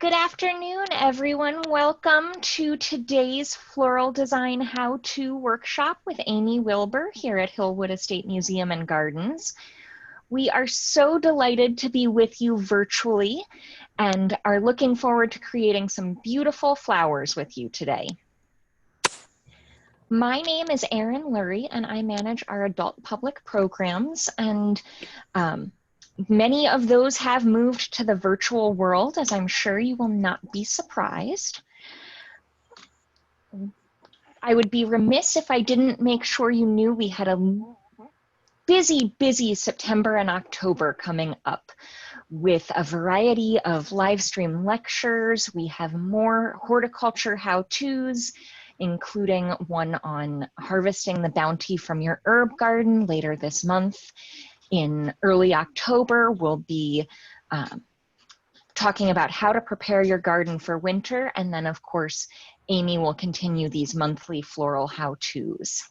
Good afternoon, everyone. Welcome to today's Floral Design How-To Workshop with Ami Wilber here at Hillwood Estate Museum and Gardens. We are so delighted to be with you virtually and are looking forward to creating some beautiful flowers with you today. My name is Erin Lurie and I manage our adult public programs, and many of those have moved to the virtual world, as I'm sure you will not be surprised. I would be remiss if I didn't make sure you knew we had a busy September and October coming up with a variety of live stream lectures. We have more horticulture how-tos, including one on harvesting the bounty from your herb garden later this month. In early October, we'll be talking about how to prepare your garden for winter. And then, of course, Ami will continue these monthly floral how-tos.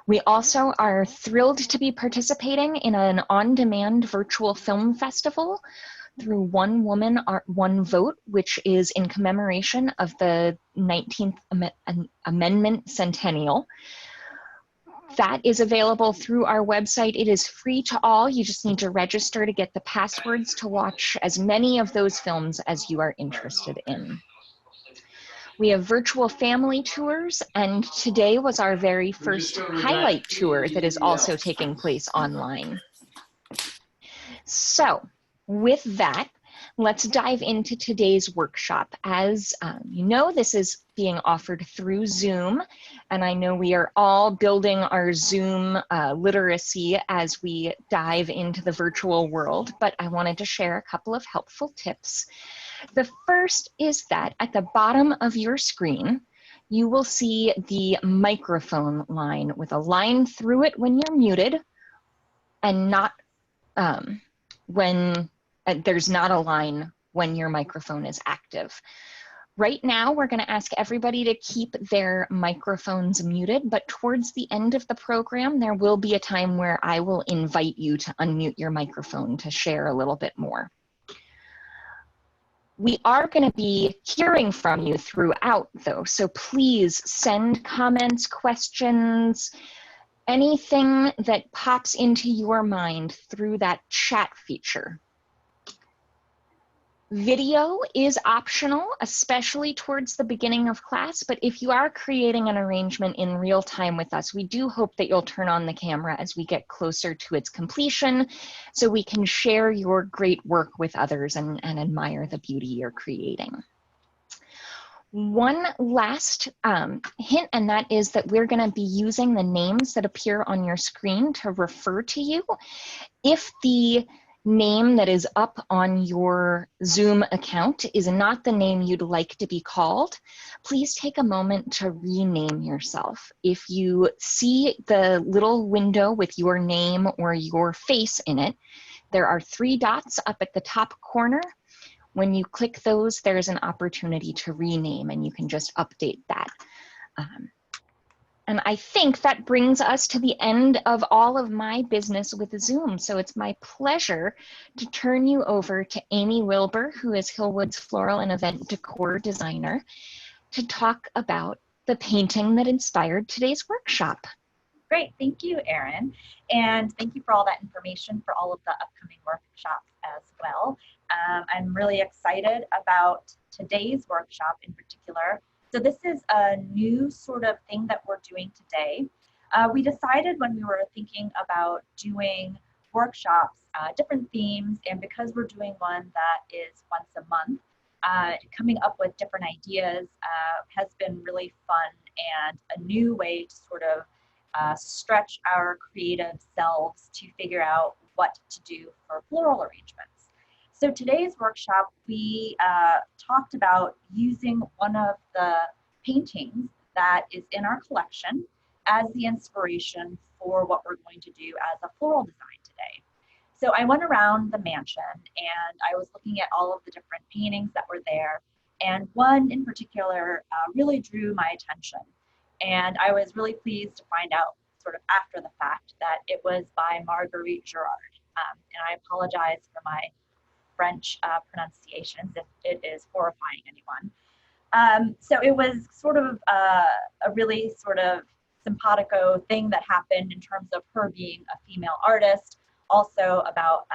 We also are thrilled to be participating in an on-demand virtual film festival through One Woman, One Vote, which is in commemoration of the 19th Amendment Centennial. That is available through our website. It is free to all. You just need to register to get the passwords to watch as many of those films as you are interested in. We have virtual family tours, and today was our very first highlight tour that is also taking place online. So, with that, let's dive into today's workshop. As you know, this is being offered through Zoom, and I know we are all building our Zoom literacy as we dive into the virtual world, but I wanted to share a couple of helpful tips. The first is that at the bottom of your screen, you will see the microphone line with a line through it when you're muted, and not when there's not a line when your microphone is active. Right now, we're going to ask everybody to keep their microphones muted, but towards the end of the program, there will be a time where I will invite you to unmute your microphone to share a little bit more. We are going to be hearing from you throughout, though, so please send comments, questions, anything that pops into your mind through that chat feature. Video is optional, especially towards the beginning of class, but if you are creating an arrangement in real time with us, we do hope that you'll turn on the camera as we get closer to its completion so we can share your great work with others and admire the beauty you're creating. One last hint, and that is that we're going to be using the names that appear on your screen to refer to you. If the name that is up on your Zoom account is not the name you'd like to be called, please take a moment to rename yourself. If you see the little window with your name or your face in it, there are 3 dots up at the top corner. When you click those, there's an opportunity to rename, and you can just update that. And I think that brings us to the end of all of my business with Zoom. So it's my pleasure to turn you over to Ami Wilber, who is Hillwood's floral and event decor designer, to talk about the painting that inspired today's workshop. Great, thank you, Erin. And thank you for all that information for all of the upcoming workshops as well. I'm really excited about today's workshop in particular. So this is a new sort of thing that we're doing today. We decided when we were thinking about doing workshops, different themes, and because we're doing one that is once a month, coming up with different ideas has been really fun and a new way to sort of stretch our creative selves to figure out what to do for floral arrangements. So today's workshop, we talked about using one of the paintings that is in our collection as the inspiration for what we're going to do as a floral design today. So I went around the mansion and I was looking at all of the different paintings that were there, and one in particular really drew my attention. And I was really pleased to find out sort of after the fact that it was by Marguerite Gérard. And I apologize for my French pronunciations if it is horrifying anyone. So it was sort of a really sort of simpatico thing that happened in terms of her being a female artist, also about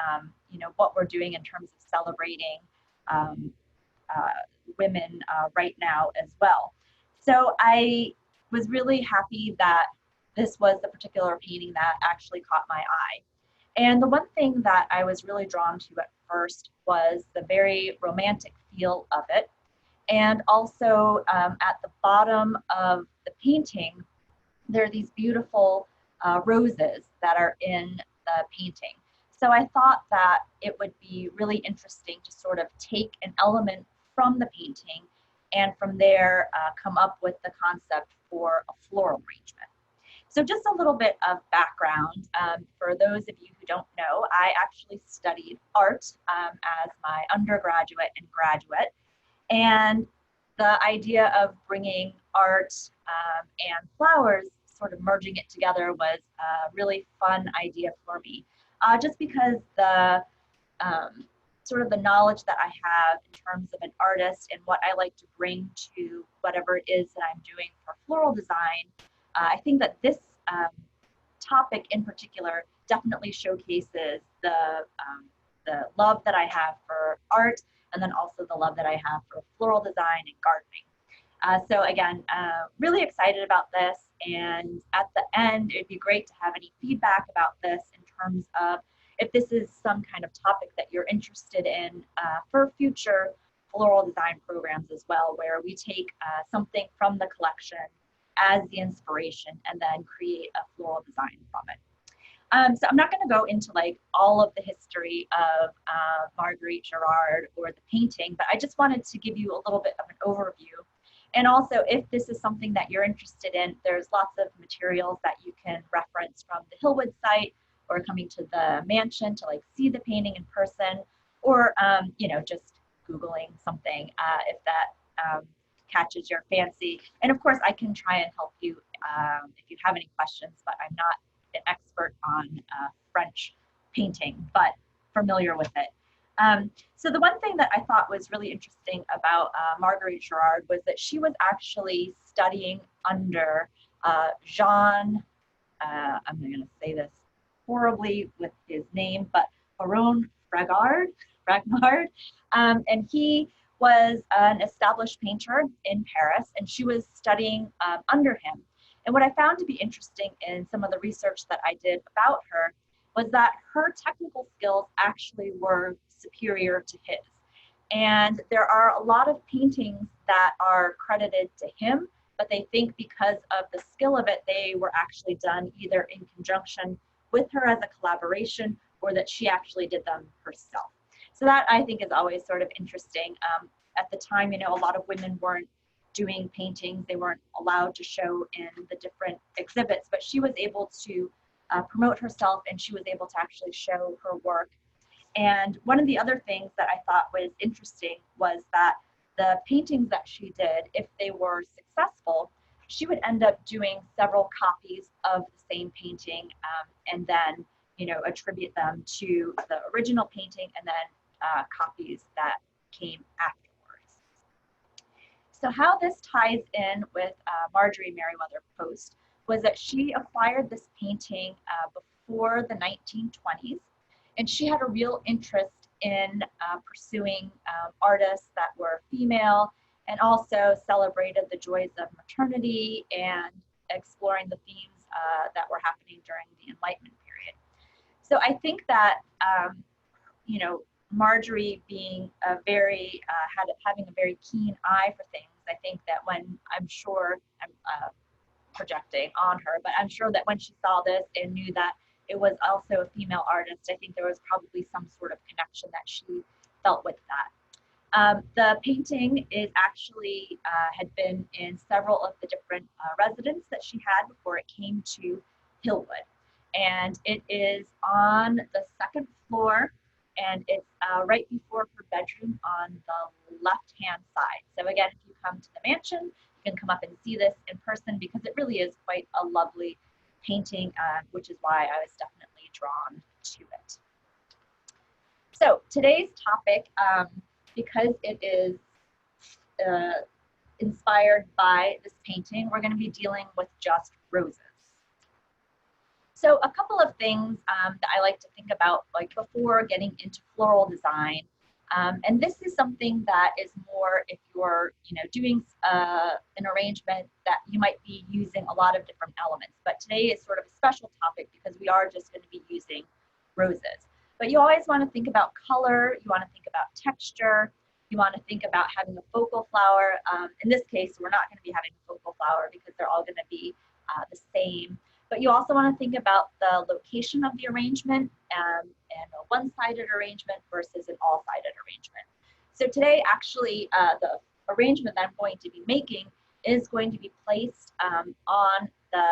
you know, what we're doing in terms of celebrating women right now as well. So I was really happy that this was the particular painting that actually caught my eye. And the one thing that I was really drawn to at first was the very romantic feel of it. And also at the bottom of the painting, there are these beautiful roses that are in the painting. So I thought that it would be really interesting to sort of take an element from the painting and from there come up with the concept for a floral arrangement. So just a little bit of background. For those of you who don't know, I actually studied art as my undergraduate and graduate. And the idea of bringing art and flowers, sort of merging it together, was a really fun idea for me. Just because the sort of the knowledge that I have in terms of an artist and what I like to bring to whatever it is that I'm doing for floral design, I think that this topic in particular definitely showcases the love that I have for art, and then also the love that I have for floral design and gardening. So again, really excited about this, and at the end, it'd be great to have any feedback about this in terms of if this is some kind of topic that you're interested in for future floral design programs as well, where we take something from the collection as the inspiration and then create a floral design from it. So I'm not going to go into like all of the history of Marguerite Gérard or the painting, but I just wanted to give you a little bit of an overview. And also, if this is something that you're interested in, there's lots of materials that you can reference from the Hillwood site, or coming to the mansion to like see the painting in person, or you know, just Googling something if that catches your fancy. And of course, I can try and help you if you have any questions, but I'm not an expert on French painting, but familiar with it. So the one thing that I thought was really interesting about Marguerite Gérard was that she was actually studying under Jean, I'm going to say this horribly with his name, but Baron Fragard, and he was an established painter in Paris, and she was studying under him. And what I found to be interesting in some of the research that I did about her was that her technical skills actually were superior to his. And there are a lot of paintings that are credited to him, but they think because of the skill of it, they were actually done either in conjunction with her as a collaboration, or that she actually did them herself. So that I think is always sort of interesting. At the time, you know, a lot of women weren't doing paintings. They weren't allowed to show in the different exhibits, but she was able to promote herself, and she was able to actually show her work. And one of the other things that I thought was interesting was that the paintings that she did, if they were successful, she would end up doing several copies of the same painting and then, you know, attribute them to the original painting, and then copies that came afterwards. So how this ties in with Marjorie Merriweather Post was that she acquired this painting before the 1920s, and she had a real interest in pursuing artists that were female, and also celebrated the joys of maternity and exploring the themes that were happening during the Enlightenment period. So I think that, you know, Marjorie being a very, having a very keen eye for things, I think that when, I'm sure, I'm projecting on her, but I'm sure that when she saw this and knew that it was also a female artist, I think there was probably some sort of connection that she felt with that. The painting is actually had been in several of the different residences that she had before it came to Hillwood. And it is on the second floor, and it's right before her bedroom on the left-hand side. So again, if you come to the mansion, you can come up and see this in person, because it really is quite a lovely painting, which is why I was definitely drawn to it. So today's topic, because it is inspired by this painting, we're going to be dealing with just roses. So a couple of things that I like to think about, like before getting into floral design, and this is something that is more if you're, doing an arrangement that you might be using a lot of different elements. But today is sort of a special topic because we are just going to be using roses. But you always want to think about color. You want to think about texture. You want to think about having a focal flower. In this case, we're not going to be having a focal flower because they're all going to be the same. But you also want to think about the location of the arrangement and a one-sided arrangement versus an all-sided arrangement. So today, actually, the arrangement that I'm going to be making is going to be placed on the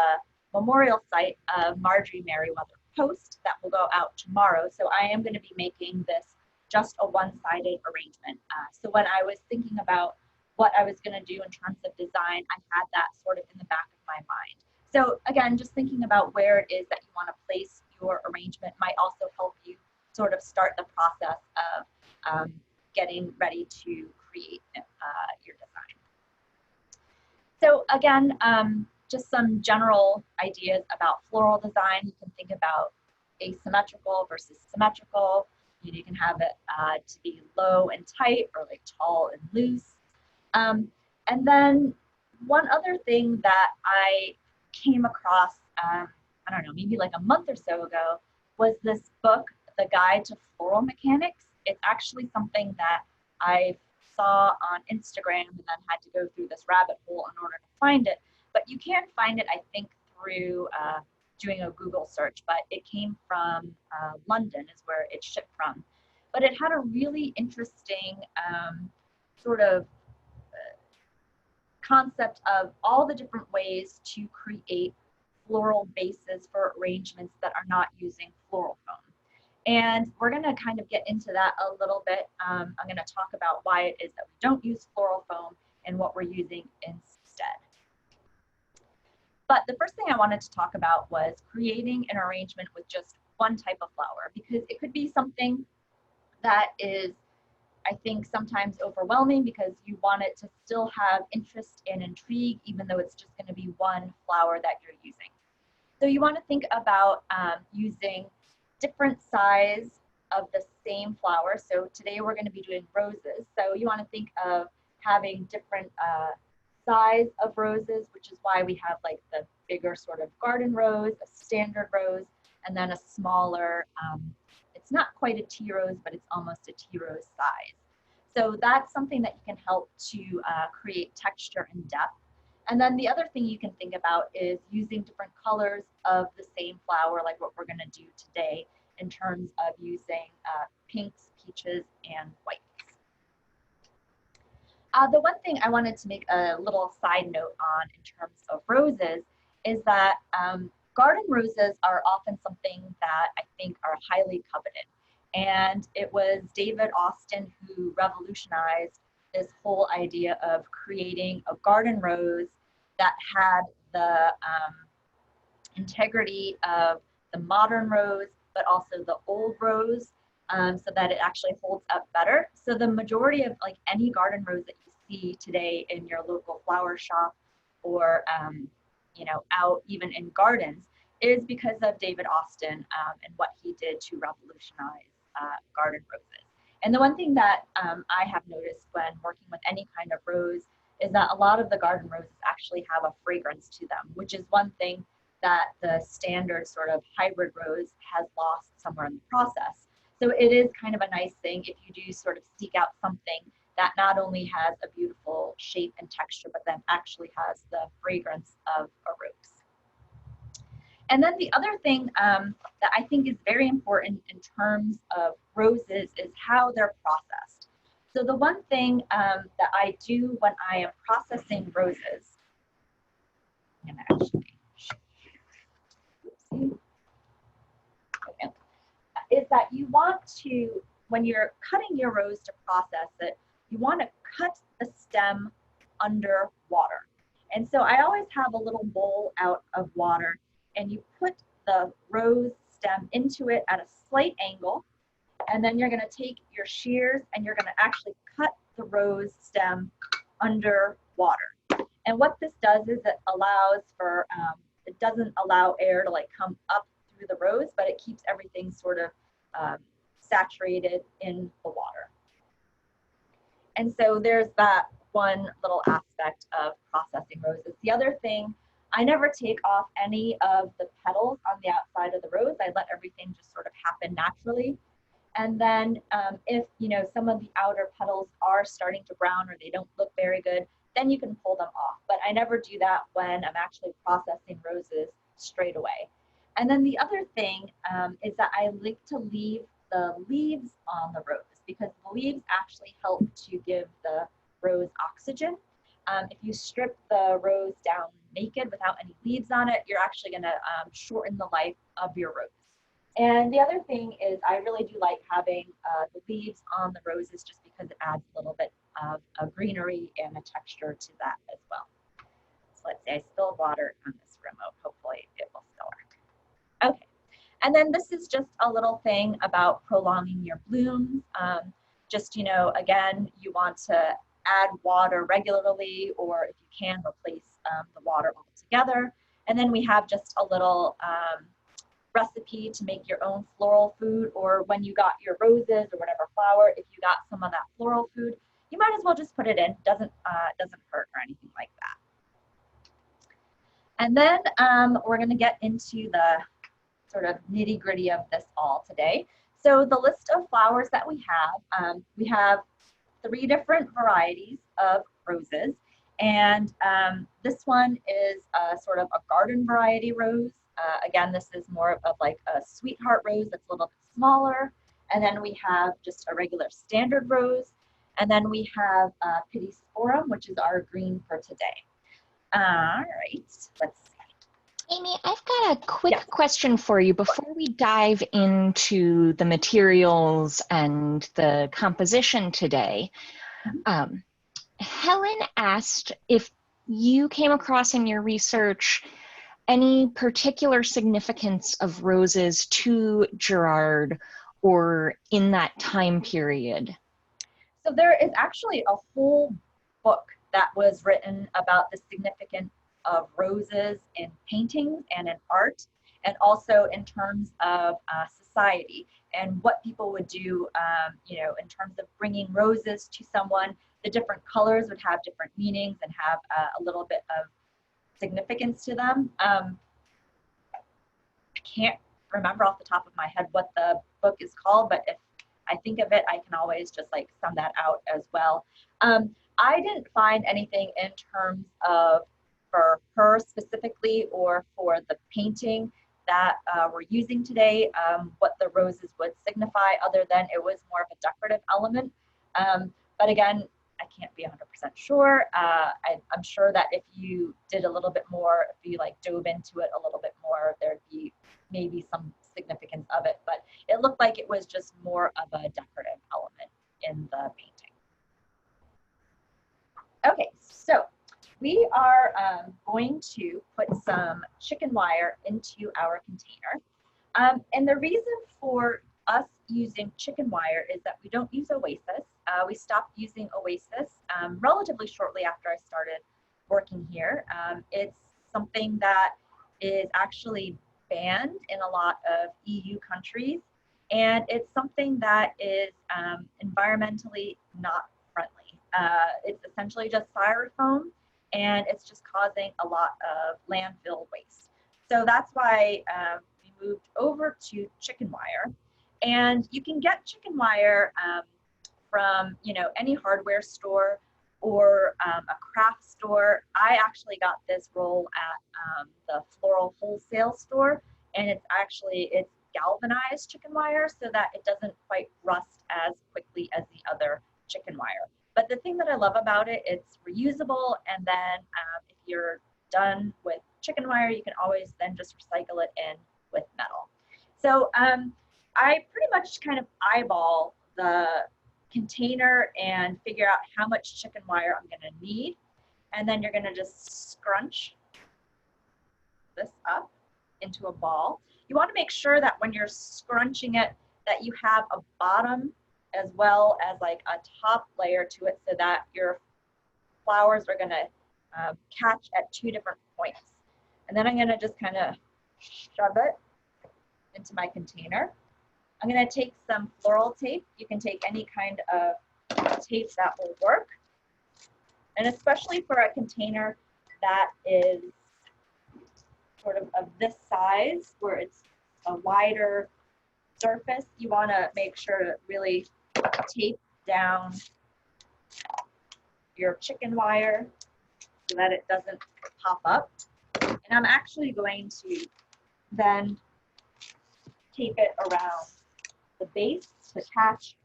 memorial site of Marjorie Merriweather Post that will go out tomorrow. So I am going to be making this just a one-sided arrangement. So when I was thinking about what I was going to do in terms of design, I had that sort of in the back of my mind. So again, just thinking about where it is that you want to place your arrangement might also help you sort of start the process of getting ready to create your design. So again, just some general ideas about floral design. You can think about asymmetrical versus symmetrical. You can have it to be low and tight or like tall and loose. And then one other thing that I came across, I don't know, maybe like a month or so ago, was this book, The Guide to Floral Mechanics. It's actually something that I saw on Instagram and then had to go through this rabbit hole in order to find it. But you can find it, I think, through doing a Google search, but it came from London is where it shipped from. But it had a really interesting sort of concept of all the different ways to create floral bases for arrangements that are not using floral foam. And we're going to kind of get into that a little bit. I'm going to talk about why it is that we don't use floral foam and what we're using instead. But the first thing I wanted to talk about was creating an arrangement with just one type of flower, because it could be something that is, I think, sometimes overwhelming because you want it to still have interest and intrigue, even though it's just going to be one flower that you're using. So you want to think about using different size of the same flower. So today we're going to be doing roses. So you want to think of having different size of roses, which is why we have like the bigger sort of garden rose, a standard rose, and then a smaller, it's not quite a tea rose, but it's almost a tea rose size. So that's something that you can help to create texture and depth. And then the other thing you can think about is using different colors of the same flower, like what we're going to do today in terms of using pinks, peaches, and whites. The one thing I wanted to make a little side note on in terms of roses is that garden roses are often something that I think are highly coveted. And it was David Austin who revolutionized this whole idea of creating a garden rose that had the integrity of the modern rose, but also the old rose, so that it actually holds up better. So the majority of like any garden rose that you see today in your local flower shop or out even in gardens is because of David Austin and what he did to revolutionize garden roses. And the one thing that I have noticed when working with any kind of rose is that a lot of the garden roses actually have a fragrance to them, which is one thing that the standard sort of hybrid rose has lost somewhere in the process. So it is kind of a nice thing if you do sort of seek out something that not only has a beautiful shape and texture, but then actually has the fragrance of a rose. And then the other thing that I think is very important in terms of roses is how they're processed. So the one thing that I do when I am processing roses, I'm gonna actually, is that you want to, when you're cutting your rose to process it, you want to cut the stem under water. And so I always have a little bowl out of water, and you put the rose stem into it at a slight angle, And then you're going to take your shears and you're going to actually cut the rose stem under water. And what this does is it allows for, it doesn't allow air to like come up through the rose, but it keeps everything sort of saturated in the water. And so there's that one little aspect of processing roses. The other thing, I never take off any of the petals on the outside of the rose. I let everything just sort of happen naturally. And then if, you know, some of the outer petals are starting to brown or they don't look very good, then you can pull them off. But I never do that when I'm actually processing roses straight away. And then the other thing is that I like to leave the leaves on the rose because the leaves actually help to give the rose oxygen. If you strip the rose down naked without any leaves on it, you're actually going to shorten the life of your rose. And the other thing is I really do like having the leaves on the roses just because it adds a little bit of a greenery and a texture to that as well. So let's say I spilled water on this remote. Hopefully it will still work. Okay. And then this is just a little thing about prolonging your blooms. Just, you know, again, you want to add water regularly, or if you can, replace the water altogether. And then we have just a little recipe to make your own floral food, or when you got your roses or whatever flower, if you got some of that floral food, you might as well just put it in. Doesn't hurt or anything like that. And then we're going to get into the sort of nitty gritty of this all today. So the list of flowers that we have 3 different varieties of roses. And this one is sort of a garden variety rose. Again, this is more of like a sweetheart rose that's a little bit smaller. And then we have just a regular standard rose. And then we have Pittosporum, which is our green for today. All right, let's see. Amy, I've got a quick question for you before we dive into the materials and the composition today. Helen asked if you came across in your research any particular significance of roses to Gérard or in that time period. So there is actually a whole book that was written about the significance of roses in paintings and in art, and also in terms of society and what people would do, you know, in terms of bringing roses to someone. The different colors would have different meanings and have a little bit of significance to them. I can't remember off the top of my head what the book is called, but if I think of it, I can always just like sum that out as well. I didn't find anything in terms of for her specifically or for the painting that we're using today, what the roses would signify, other than it was more of a decorative element. But again, I can't be 100% sure. I'm sure that if you did a little bit more, if you like dove into it a little bit more, there'd be maybe some significance of it, but it looked like it was just more of a decorative element in the painting. Okay, so we are going to put some chicken wire into our container. And the reason for us using chicken wire is that we don't use Oasis. We stopped using Oasis relatively shortly after I started working here. It's something that is actually banned in a lot of EU countries, and it's something that is environmentally not friendly. It's essentially just styrofoam, and it's just causing a lot of landfill waste. So that's why we moved over to chicken wire. And you can get chicken wire from, you know, any hardware store or a craft store. I actually got this roll at the Floral wholesale store, and it's galvanized chicken wire so that it doesn't quite rust as quickly as the other chicken wire. But the thing that I love about it, it's reusable, and then if you're done with chicken wire, you can always then just recycle it in with metal. So I pretty much kind of eyeball the container and figure out how much chicken wire I'm going to need, and then you're going to just scrunch this up into a ball. You want to make sure that when you're scrunching it, that you have a bottom as well as like a top layer to it so that your flowers are going to catch at 2 different points. And then I'm going to just kind of shove it into my container. I'm going to take some floral tape. You can take any kind of tape that will work. And especially for a container that is sort of this size, where it's a wider surface, you want to make sure to really tape down your chicken wire so that it doesn't pop up. And I'm actually going to then tape it around the base to catch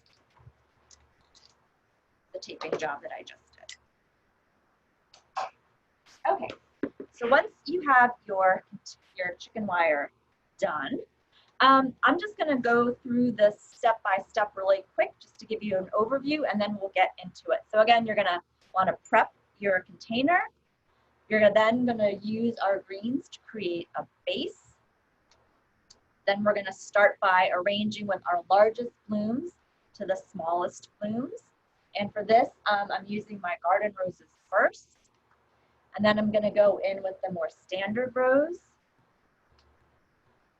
the taping job that I just did. Okay, so once you have your chicken wire done, I'm just going to go through this step by step really quick just to give you an overview, and then we'll get into it. So again, you're going to want to prep your container. You're then going to use our greens to create a base. Then we're going to start by arranging with our largest blooms to the smallest blooms. And for this, I'm using my garden roses first. And then I'm going to go in with the more standard rose.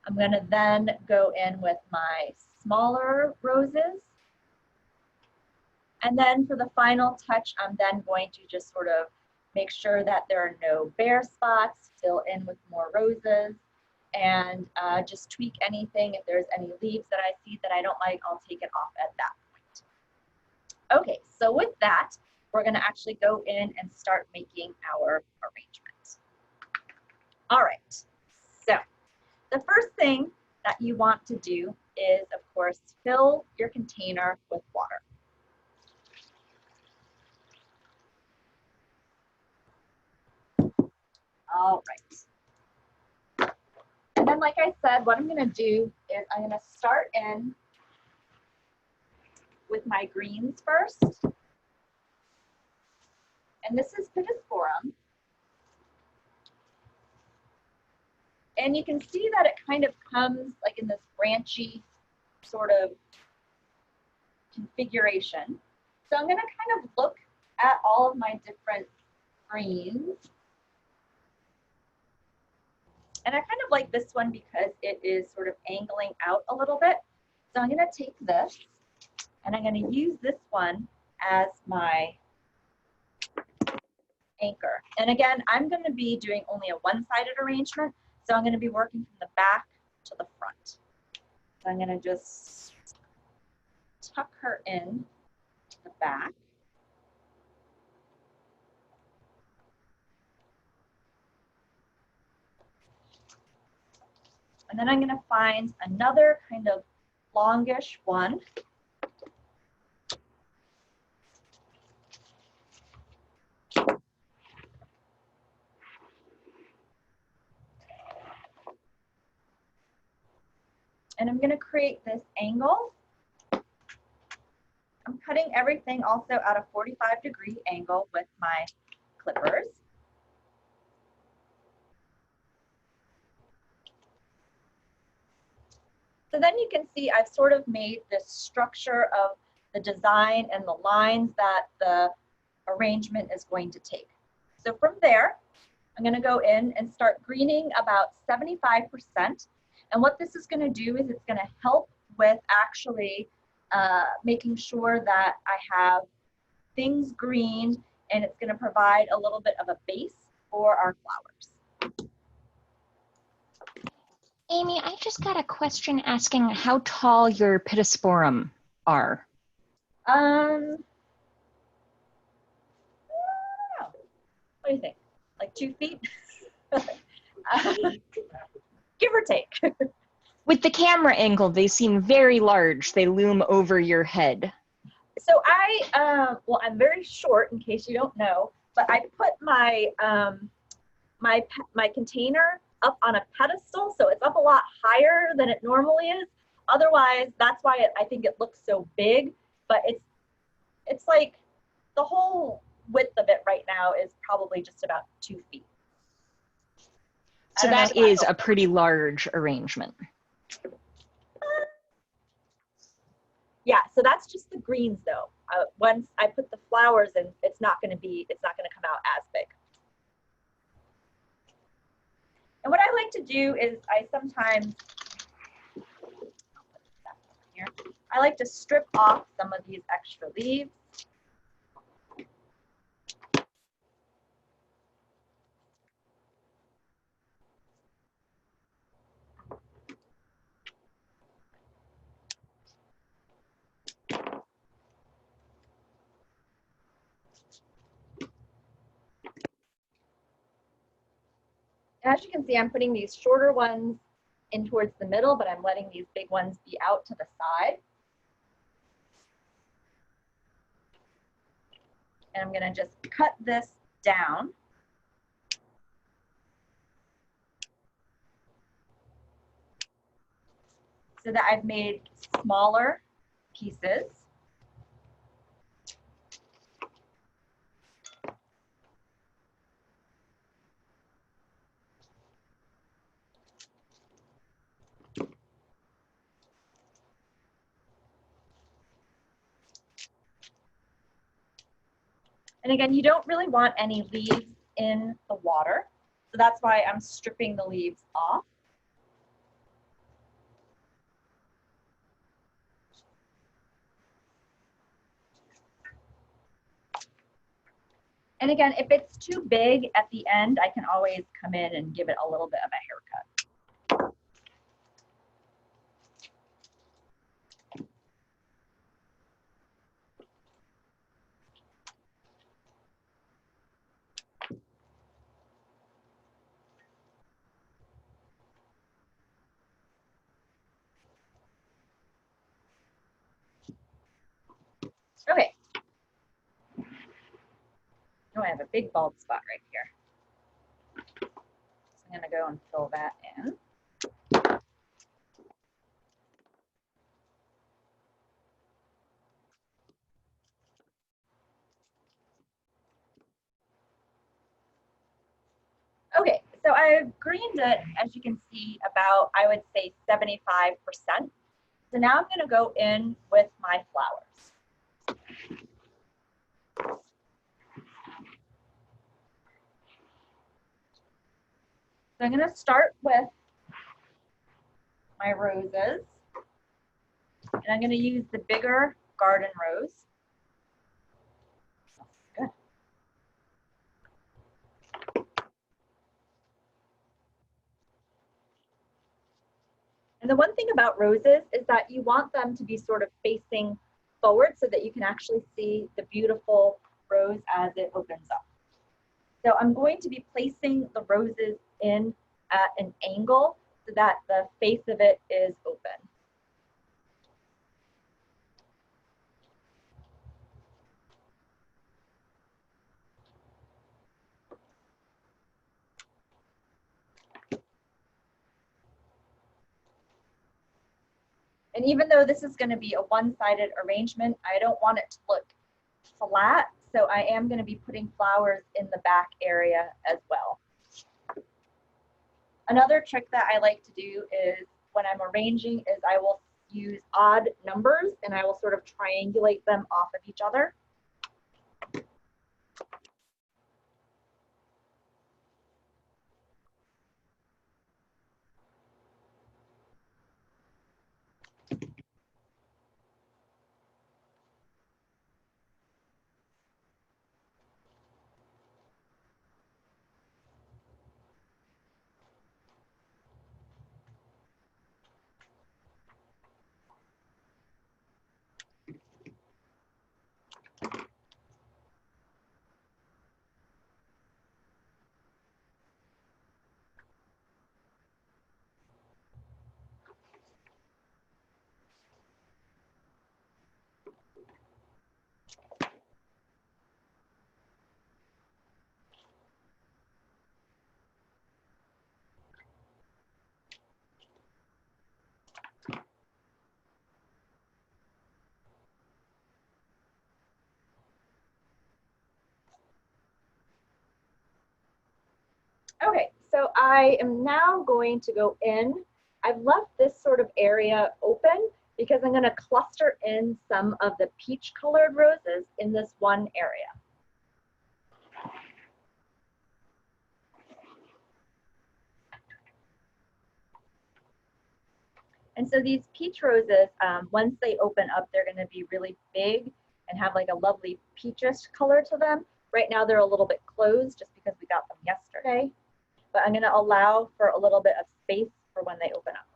I'm going to then go in with my smaller roses. And then for the final touch, I'm then going to just sort of make sure that there are no bare spots, fill in with more roses, and just tweak anything. If there's any leaves that I see that I don't like, I'll take it off at that point. Okay, so with that, we're going to actually go in and start making our arrangement. All right, so the first thing that you want to do is, of course, fill your container with water. All right. And then, like I said, what I'm going to do is I'm going to start in with my greens first. And this is Pittosporum. And you can see that it kind of comes like in this branchy sort of configuration. So I'm going to kind of look at all of my different greens. And I kind of like this one because it is sort of angling out a little bit. So I'm going to take this and I'm going to use this one as my anchor. And again, I'm going to be doing only a one-sided arrangement. So I'm going to be working from the back to the front. So I'm going to just tuck her in to the back. And then I'm going to find another kind of longish one. And I'm going to create this angle. I'm cutting everything also at a 45-degree angle with my clippers. So then you can see I've sort of made this structure of the design and the lines that the arrangement is going to take. So from there, I'm going to go in and start greening about 75%. And what this is going to do is it's going to help with actually making sure that I have things greened, and it's going to provide a little bit of a base for our flowers. Amy, I just got a question asking how tall your Pittosporum are. I don't know. What do you think? Like 2 feet? Give or take. With the camera angle, they seem very large. They loom over your head. So well, I'm very short, in case you don't know, but I put my my container up on a pedestal, so it's up a lot higher than it normally is. Otherwise, that's why I think it looks so big, but it's like the whole width of it right now is probably just about 2 feet. So that is a pretty large arrangement. Yeah, so that's just the greens though. Once I put the flowers in, it's not gonna come out as big. And what I like to do is I sometimes, here, I like to strip off some of these extra leaves. As you can see, I'm putting these shorter ones in towards the middle, but I'm letting these big ones be out to the side. And I'm gonna just cut this down. So that I've made smaller pieces. And again, you don't really want any leaves in the water. So that's why I'm stripping the leaves off. And again, if it's too big at the end, I can always come in and give it a little bit of a haircut. Okay. Oh, I have a big bald spot right here. So I'm gonna go and fill that in. Okay, so I've greened it, as you can see, about, I would say, 75%. So now I'm gonna go in with my flowers. So I'm gonna start with my roses. And I'm gonna use the bigger garden rose. Good. And the one thing about roses is that you want them to be sort of facing forward so that you can actually see the beautiful rose as it opens up. So I'm going to be placing the roses in at an angle so that the face of it is open. And even though this is going to be a one-sided arrangement, I don't want it to look flat. So I am going to be putting flowers in the back area as well. Another trick that I like to do is when I'm arranging is I will use odd numbers and I will sort of triangulate them off of each other. Okay, so I am now going to go in. I've left this sort of area open because I'm going to cluster in some of the peach colored roses in this one area. And so these peach roses, once they open up, they're going to be really big and have like a lovely peachish color to them. Right now they're a little bit closed just because we got them yesterday, but I'm going to allow for a little bit of space for when they open up.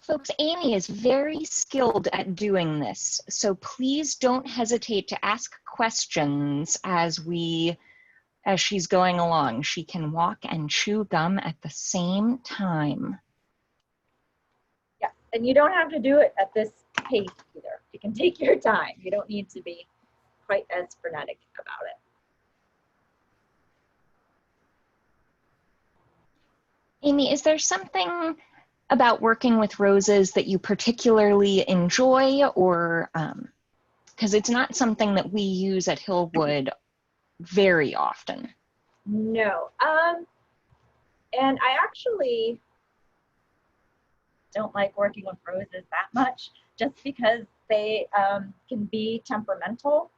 Folks, Amy is very skilled at doing this, so please don't hesitate to ask questions as she's going along. She can walk and chew gum at the same time. Yeah, and you don't have to do it at this pace either. You can take your time. You don't need to be quite as frenetic about it. Amy, is there something about working with roses that you particularly enjoy, or because it's not something that we use at Hillwood very often? No, and I actually don't like working with roses that much just because they can be temperamental.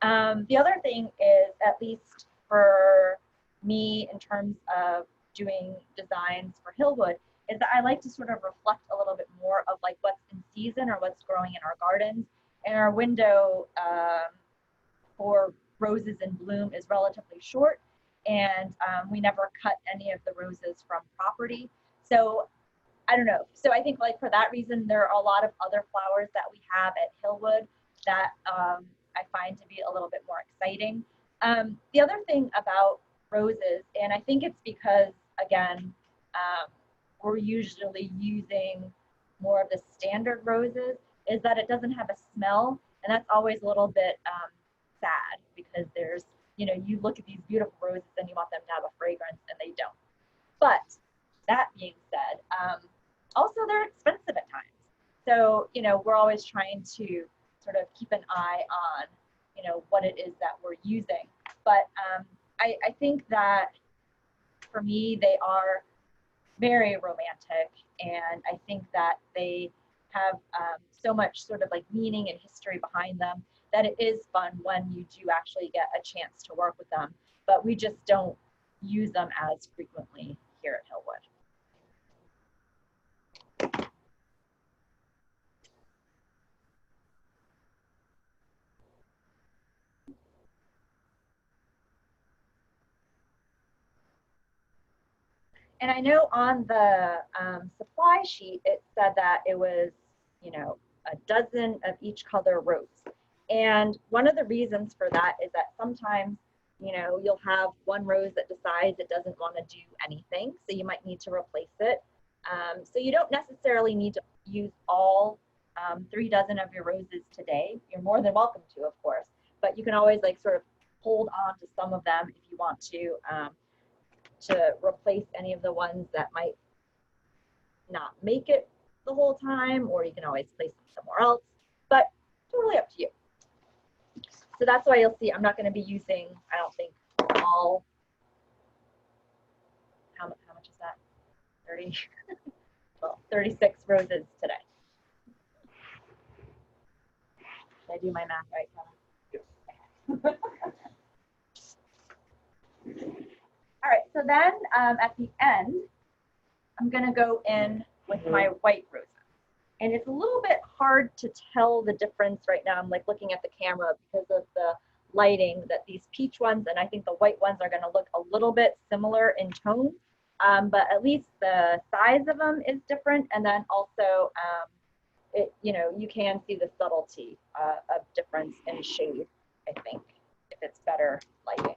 The other thing is, at least for me in terms of doing designs for Hillwood, is that I like to sort of reflect a little bit more of like what's in season or what's growing in our gardens. And our window for roses in bloom is relatively short, and we never cut any of the roses from property. So I don't know. So I think like for that reason, there are a lot of other flowers that we have at Hillwood that I find to be a little bit more exciting. The other thing about roses, and I think it's because, again, we're usually using more of the standard roses, is that it doesn't have a smell. And that's always a little bit sad because there's, you know, you look at these beautiful roses and you want them to have a fragrance and they don't. But that being said, also they're expensive at times. So, you know, we're always trying to sort of keep an eye on, you know, what it is that we're using. But I think that for me, they are very romantic, and I think that they have so much sort of like meaning and history behind them that it is fun when you do actually get a chance to work with them. But we just don't use them as frequently here at Hillwood. And I know on the supply sheet, it said that it was, you know, a dozen of each color rose. And one of the reasons for that is that sometimes, you know, you'll have one rose that decides it doesn't want to do anything. So you might need to replace it. So you don't necessarily need to use all 3 dozen of your roses today. You're more than welcome to, of course, but you can always like sort of hold on to some of them if you want to replace any of the ones that might not make it the whole time, or you can always place them somewhere else, but totally up to you. So that's why you'll see I'm not going to be using, I don't think, all, how much is that? 30, well, 36 roses today. Did I do my math right, Kevin? Yes. All right, so then at the end, I'm going to go in with my white roses. And it's a little bit hard to tell the difference right now. I'm like looking at the camera because of the lighting, that these peach ones and I think the white ones are going to look a little bit similar in tone. but at least the size of them is different. And then also, you can see the subtlety of difference in shade, I think, if it's better lighting.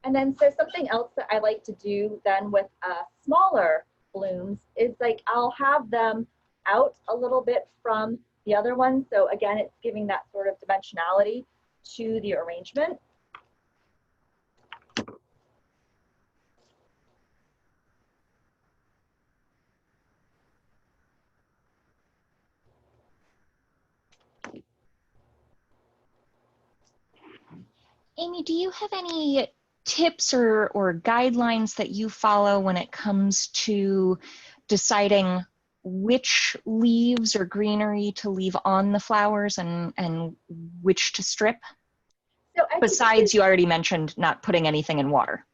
And then so something else that I like to do then with smaller blooms is like I'll have them out a little bit from the other ones. So again, it's giving that sort of dimensionality to the arrangement. Amy, do you have any tips or guidelines that you follow when it comes to deciding which leaves or greenery to leave on the flowers and which to strip? So Besides, you already mentioned not putting anything in water.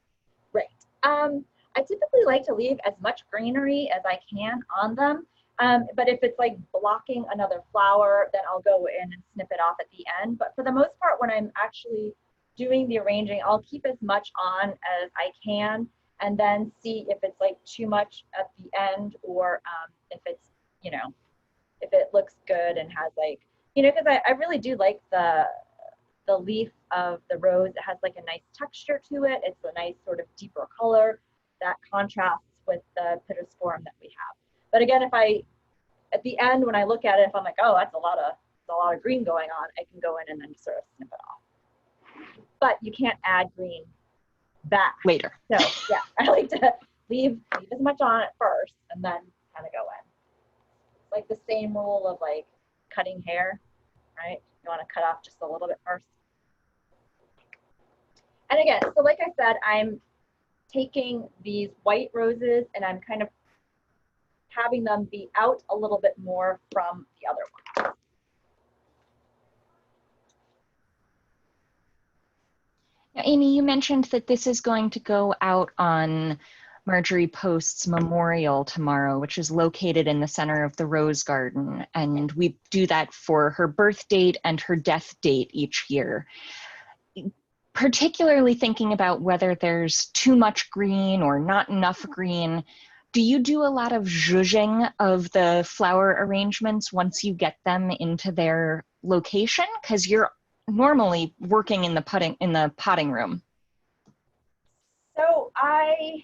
Right. I typically like to leave as much greenery as I can on them. But if it's like blocking another flower, then I'll go in and snip it off at the end. But for the most part, when I'm actually doing the arranging, I'll keep as much on as I can and then see if it's like too much at the end, or if it's, if it looks good and has like, because I really do like the leaf of the rose. It has like a nice texture to it. It's a nice sort of deeper color that contrasts with the pittosporum that we have. But again, at the end, when I look at it, if I'm like, oh, that's a lot of green going on, I can go in and then sort of snip it off. But you can't add green back later. So yeah, I like to leave as much on it first and then kind of go in. It's like the same rule of like cutting hair, right? You want to cut off just a little bit first. And again, so like I said, I'm taking these white roses and I'm kind of having them be out a little bit more from the other one. Now, Amy, you mentioned that this is going to go out on Marjorie Post's memorial tomorrow, which is located in the center of the Rose Garden. And we do that for her birth date and her death date each year. Particularly thinking about whether there's too much green or not enough green, do you do a lot of zhuzhing of the flower arrangements once you get them into their location? Because you're normally working in the potting room. So I'm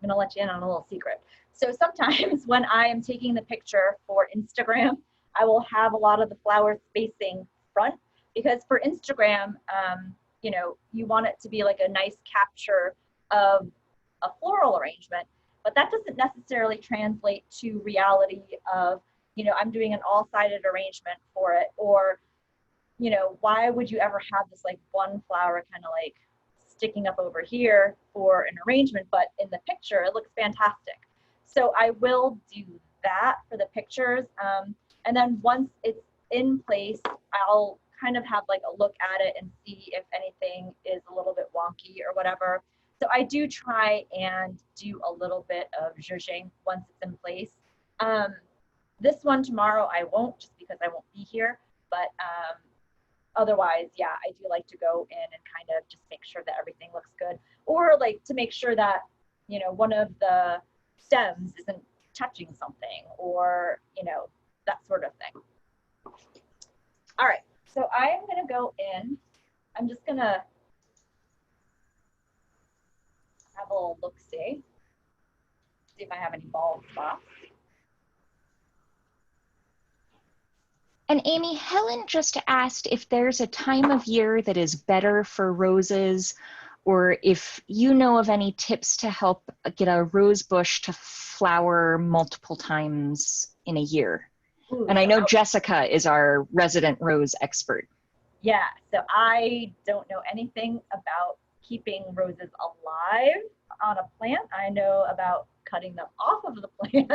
gonna let you in on a little secret. So sometimes when I am taking the picture for Instagram, I will have a lot of the flowers facing front, because for Instagram, you want it to be like a nice capture of a floral arrangement, but that doesn't necessarily translate to reality of, I'm doing an all-sided arrangement for it, or, why would you ever have this like one flower kind of like sticking up over here for an arrangement, but in the picture, it looks fantastic. So I will do that for the pictures. And then once it's in place, I'll kind of have like a look at it and see if anything is a little bit wonky or whatever. So I do try and do a little bit of zhuzhing once it's in place. This one tomorrow I won't, just because I won't be here, but otherwise, yeah, I do like to go in and kind of just make sure that everything looks good, or like to make sure that, one of the stems isn't touching something, or, that sort of thing. All right, so I'm gonna go in, I'm just gonna have a little look-see, see if I have any bald spots. And Amy, Helen just asked if there's a time of year that is better for roses, or if you know of any tips to help get a rose bush to flower multiple times in a year. Ooh, and I know Jessica is our resident rose expert. Yeah, so I don't know anything about keeping roses alive on a plant. I know about cutting them off of the plant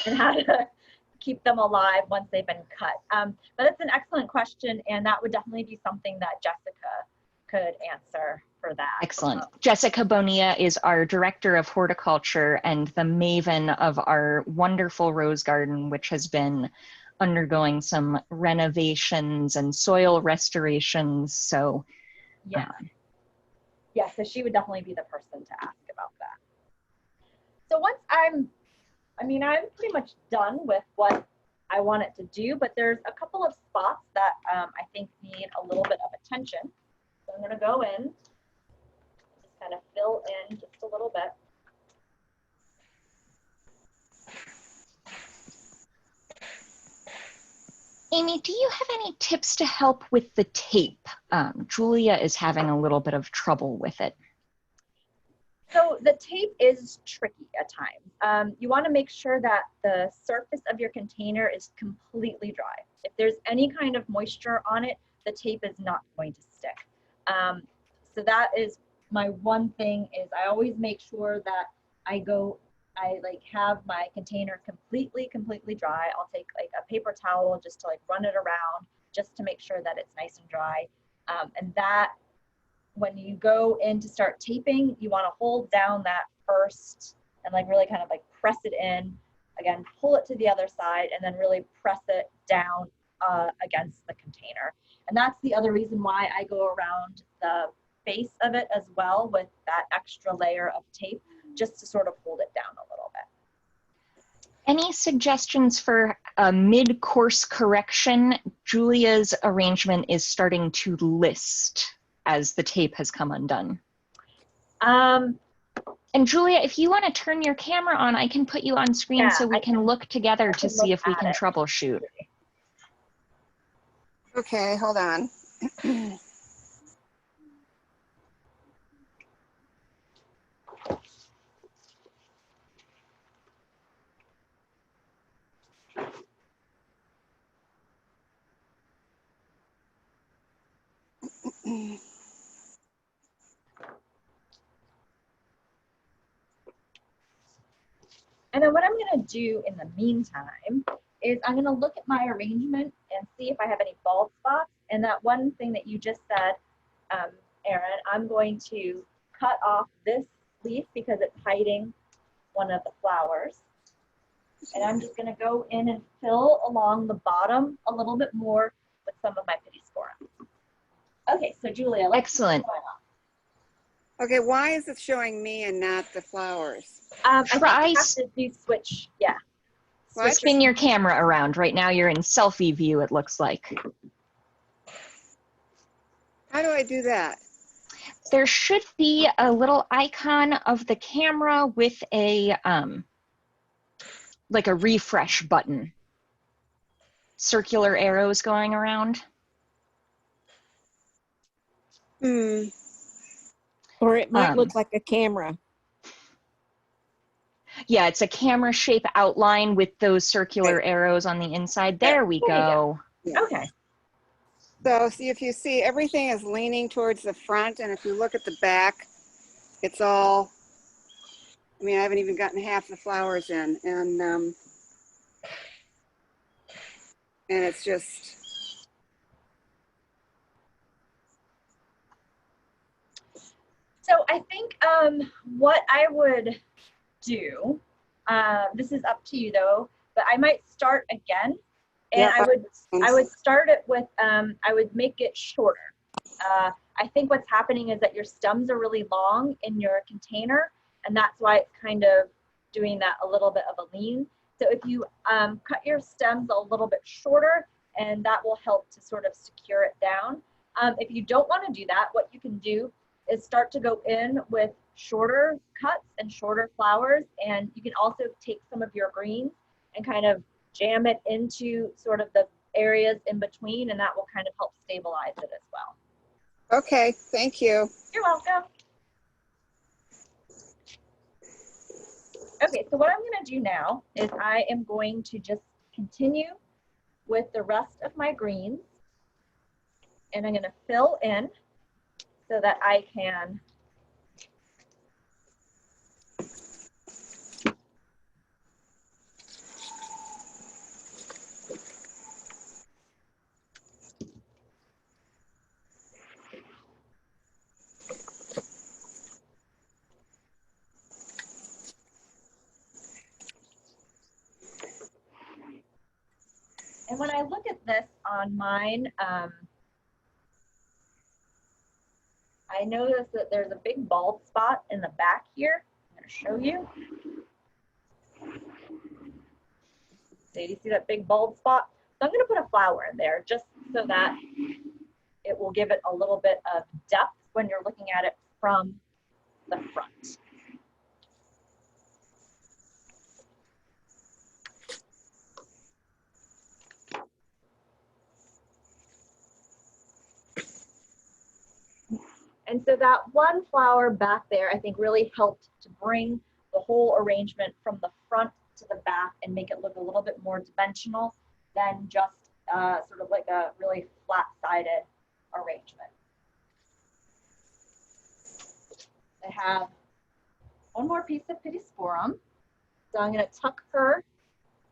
and how to keep them alive once they've been cut. But it's an excellent question, and that would definitely be something that Jessica could answer for that. Excellent. Jessica Bonilla is our director of horticulture and the maven of our wonderful rose garden, which has been undergoing some renovations and soil restorations. So yeah. Yeah, so she would definitely be the person to ask about that. So once I'm pretty much done with what I want it to do, but there's a couple of spots that I think need a little bit of attention. So I'm gonna go in, just kind of fill in just a little bit. Amy, do you have any tips to help with the tape? Julia is having a little bit of trouble with it. So the tape is tricky at times. You want to make sure that the surface of your container is completely dry. If there's any kind of moisture on it, the tape is not going to stick. So that is my one thing, is I always make sure that I have my container completely dry. I'll take like a paper towel just to like run it around, just to make sure that it's nice and dry. And that, when you go in to start taping, you want to hold down that first and like really kind of like press it in. Again, pull it to the other side and then really press it down against the container. And that's the other reason why I go around the base of it as well with that extra layer of tape, just to sort of hold it down a little bit. Any suggestions for a mid-course correction? Julia's arrangement is starting to list as the tape has come undone. And Julia, if you want to turn your camera on, I can put you on screen so we can look together to see if we can troubleshoot. Okay, hold on. And then what I'm going to do in the meantime is I'm going to look at my arrangement and see if I have any bald spots. And that one thing that you just said, Erin, I'm going to cut off this leaf because it's hiding one of the flowers. And I'm just going to go in and fill along the bottom a little bit more with some of my Pittosporum. Okay, so Julia, let's Excellent. Okay, why is it showing me and not the flowers? I think you have to do switch, yeah. What? Spin your camera around. Right now you're in selfie view, it looks like. How do I do that? There should be a little icon of the camera with a like a refresh button. Circular arrows going around. Or it might look like a camera. Yeah, it's a camera shape outline with those circular arrows on the inside. There we go. Yeah. Okay. So see, if you see, everything is leaning towards the front, and if you look at the back, it's all, I mean, I haven't even gotten half the flowers in, and it's just, So I think what I would do, this is up to you though, but I might start again, and Yeah. I would start it with, I would make it shorter. I think what's happening is that your stems are really long in your container, and that's why it's kind of doing that a little bit of a lean. So if you cut your stems a little bit shorter, and that will help to sort of secure it down. If you don't want to do that, what you can do is start to go in with shorter cuts and shorter flowers, and you can also take some of your greens and kind of jam it into sort of the areas in between, and that will kind of help stabilize it as well. okay, thank you. You're welcome. Okay, so what I'm going to do now is I am going to just continue with the rest of my greens, and I'm going to fill in so that I can And when I look at this on mine, I notice that there's a big bald spot in the back here. I'm going to show you. So you see that big bald spot? So I'm going to put a flower in there just so that it will give it a little bit of depth when you're looking at it from the front. And so that one flower back there, I think really helped to bring the whole arrangement from the front to the back and make it look a little bit more dimensional than just sort of like a really flat-sided arrangement. I have one more piece of Pittosporum. So I'm going to tuck her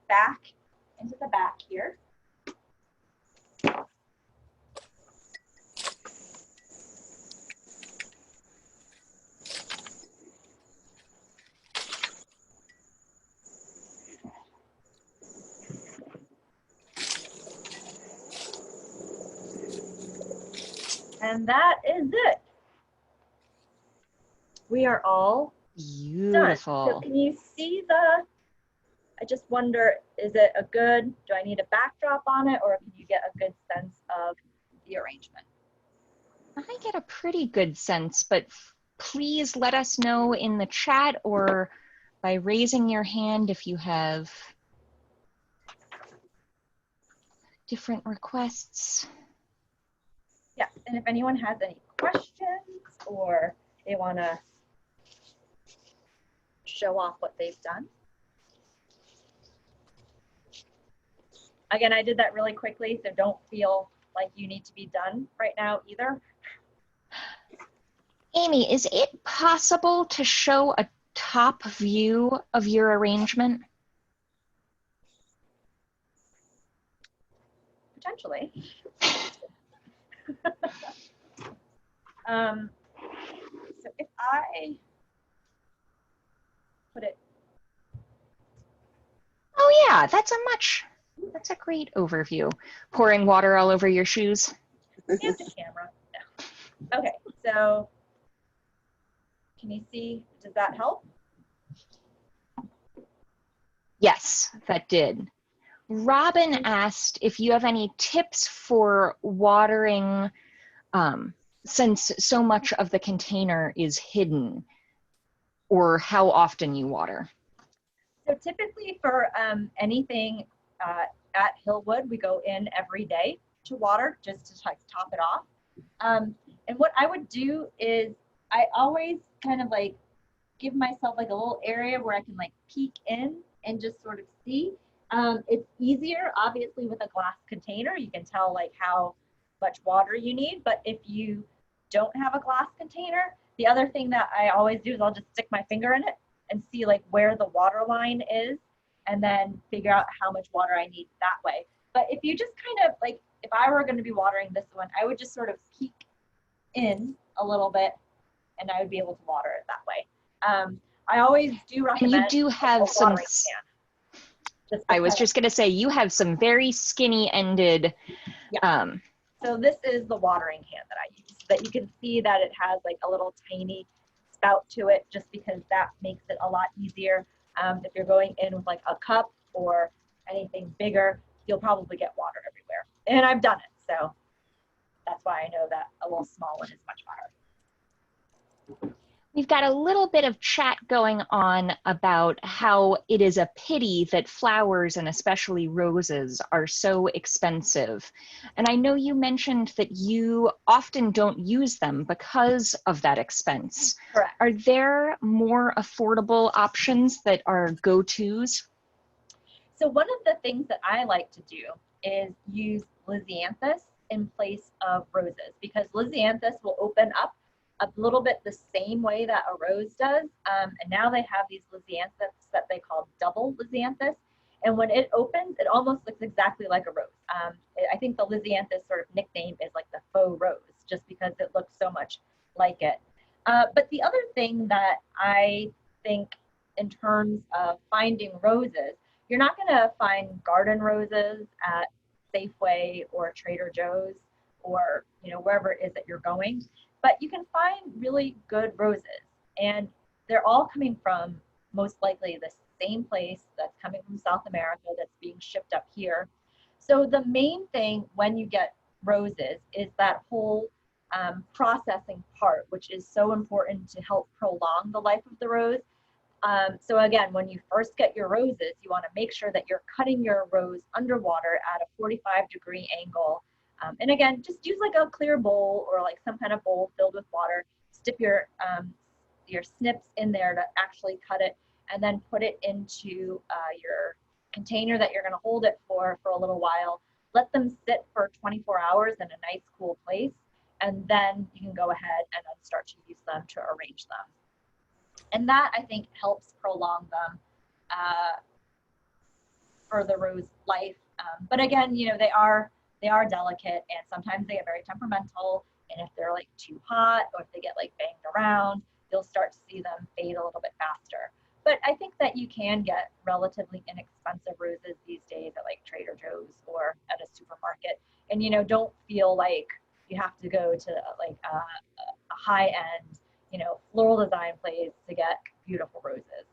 back into the back here. And that is it. We are all beautiful. done. So can you see the, I just wonder, is it a good, do I need a backdrop on it, or can you get a good sense of the arrangement? I get a pretty good sense, but please let us know in the chat or by raising your hand if you have different requests. Yeah, and if anyone has any questions or they want to show off what they've done. Again, I did that really quickly, so don't feel like you need to be done right now either. Amy, is it possible to show a top view of your arrangement? Potentially. So if I put it. Oh yeah, that's a great overview. Pouring water all over your shoes. And the camera. No. Okay, so can you see, does that help? Yes, that did. Robin asked if you have any tips for watering since so much of the container is hidden, or how often you water. So typically for anything at Hillwood, we go in every day to water just to like top it off. And what I would do is I always kind of like give myself like a little area where I can like peek in and just sort of see. It's easier, obviously, with a glass container. You can tell like how much water you need. But if you don't have a glass container, the other thing that I always do is I'll just stick my finger in it and see like where the water line is and then figure out how much water I need that way. But if you just kind of like, if I were going to be watering this one, I would just sort of peek in a little bit and I would be able to water it that way. I always do recommend. And you do have some. I was just going to say, you have some very skinny ended. Yeah. So this is the watering can that I use, that you can see that it has like a little tiny spout to it, just because that makes it a lot easier. If you're going in with like a cup or anything bigger, you'll probably get water everywhere. And I've done it, so that's why I know that a little small one is much better. We've got a little bit of chat going on about how it is a pity that flowers, and especially roses, are so expensive. And I know you mentioned that you often don't use them because of that expense. Correct. Are there more affordable options that are go-tos? So one of the things that I like to do is use Lisianthus in place of roses, because Lisianthus will open up a little bit the same way that a rose does. And now they have these Lisianthus that they call double Lisianthus. And when it opens, it almost looks exactly like a rose. I think the Lisianthus sort of nickname is like the faux rose, just because it looks so much like it. But the other thing that I think in terms of finding roses, you're not gonna find garden roses at Safeway or Trader Joe's or, you know, wherever it is that you're going. But you can find really good roses, and they're all coming from most likely the same place that's coming from South America that's being shipped up here. So the main thing when you get roses is that whole processing part, which is so important to help prolong the life of the rose. So again, when you first get your roses, you want to make sure that you're cutting your rose underwater at a 45-degree angle. And again, just use like a clear bowl or like some kind of bowl filled with water. Stick your snips in there to actually cut it, and then put it into your container that you're going to hold it for a little while. Let them sit for 24 hours in a nice cool place, and then you can go ahead and then start to use them to arrange them. And that, I think, helps prolong them for the rose life. But again, you know, they are delicate, and sometimes they get very temperamental. And if they're like too hot, or if they get like banged around, you'll start to see them fade a little bit faster. But I think that you can get relatively inexpensive roses these days at like Trader Joe's or at a supermarket. And, you know, don't feel like you have to go to like a high-end, you know, floral design place to get beautiful roses.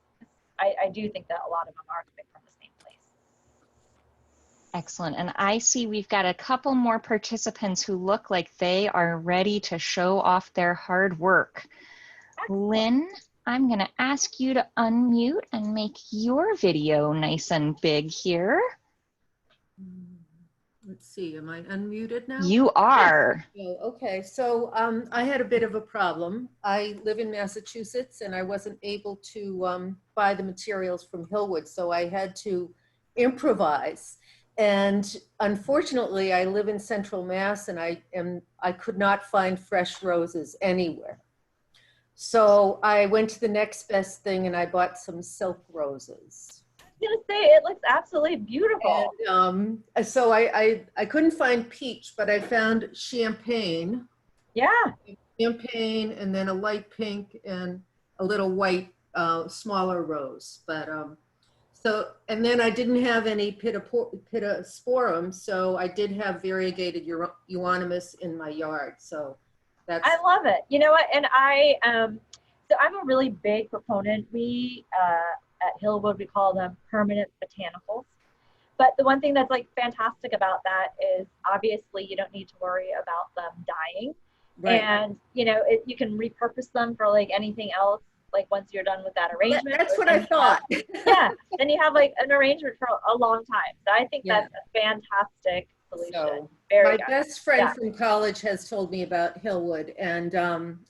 I do think that a lot of them are coming from the same place. Excellent. And I see we've got a couple more participants who look like they are ready to show off their hard work. Excellent. Lynn, I'm going to ask you to unmute and make your video nice and big here. Let's see, am I unmuted now? You are. Oh, okay, so I had a bit of a problem. I live in Massachusetts, and I wasn't able to buy the materials from Hillwood, so I had to improvise. And unfortunately, I live in Central Mass, and I could not find fresh roses anywhere. So I went to the next best thing, and I bought some silk roses. I was gonna say, it looks absolutely beautiful. And, so I couldn't find peach, but I found champagne. Yeah. Champagne, and then a light pink and a little white, smaller rose. But so, and then I didn't have any pittosporum, so I did have variegated euonymus in my yard. So that's. I love it. You know what? And so I'm a really big proponent. We at Hillwood, we call them permanent botanicals. But the one thing that's like fantastic about that is obviously you don't need to worry about them dying. Right. And you know, you can repurpose them for like anything else. Like once you're done with that arrangement. That's what I thought. Yeah. Then you have like an arrangement for a long time. So I think that's a fantastic solution. So my best friend from college has told me about Hillwood, and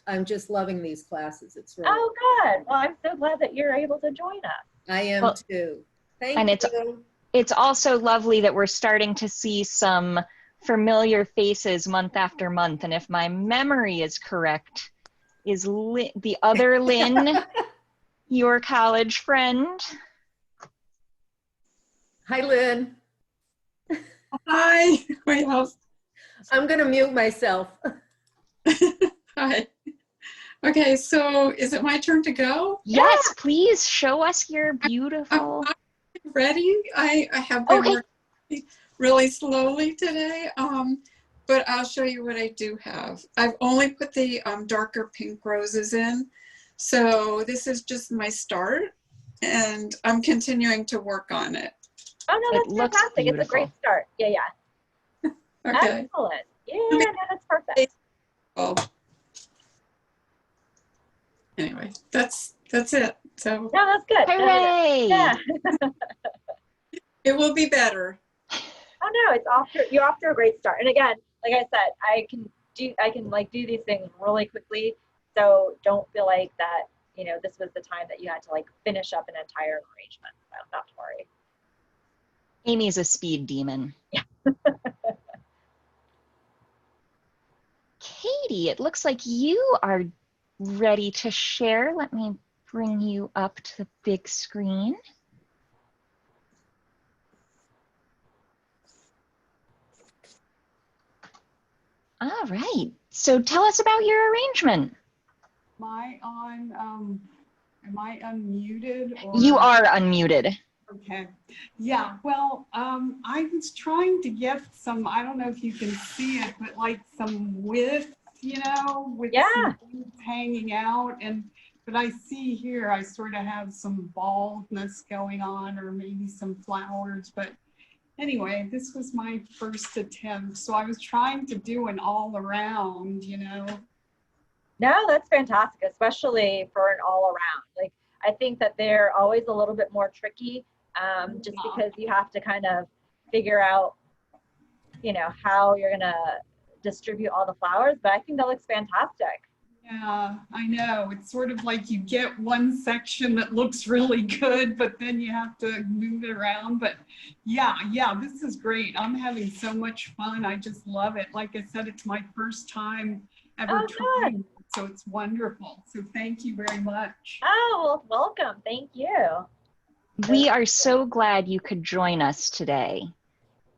I'm just loving these classes. It's really good. Well, I'm so glad that you're able to join us. I am too. Thank you. It's also lovely that we're starting to see some familiar faces month after month. And if my memory is correct, is the other Lynn your college friend? Hi, Lynn. Hi. Wait, I'm going to mute myself. Hi. Okay, so is it my turn to go? Yes, please show us your beautiful. I'm ready. I have been working really slowly today, but I'll show you what I do have. I've only put the darker pink roses in, so this is just my start, and I'm continuing to work on it. Oh no, that's fantastic. It's a great start. Yeah, yeah. Okay. Excellent. Yeah, no, that's perfect. Oh. Anyway, that's it. So no, that's good. Hooray! Yeah. It will be better. Oh no, you're off to a great start. And again, like I said, I can do these things really quickly. So don't feel like that, you know, this was the time that you had to like finish up an entire arrangement. So not to worry. Amy's a speed demon. Yeah. Katie, it looks like you are ready to share. Let me bring you up to the big screen. All right. So tell us about your arrangement. Am I unmuted? Or? You are unmuted. Okay. Yeah. Well, I I was trying to get some, I don't know if you can see it, but like some width, you know, with some things hanging out. But I see here, I sort of have some baldness going on, or maybe some flowers. But anyway, this was my first attempt. So I was trying to do an all around, you know. No, that's fantastic, especially for an all around. Like, I think that they're always a little bit more tricky, just because you have to kind of figure out, you know, how you're gonna distribute all the flowers, but I think that looks fantastic. Yeah, I know. It's sort of like you get one section that looks really good, but then you have to move it around. But yeah, this is great. I'm having so much fun. I just love it. Like I said, it's my first time ever trying it, so it's wonderful. So thank you very much. Oh, well, welcome. Thank you. We are so glad you could join us today.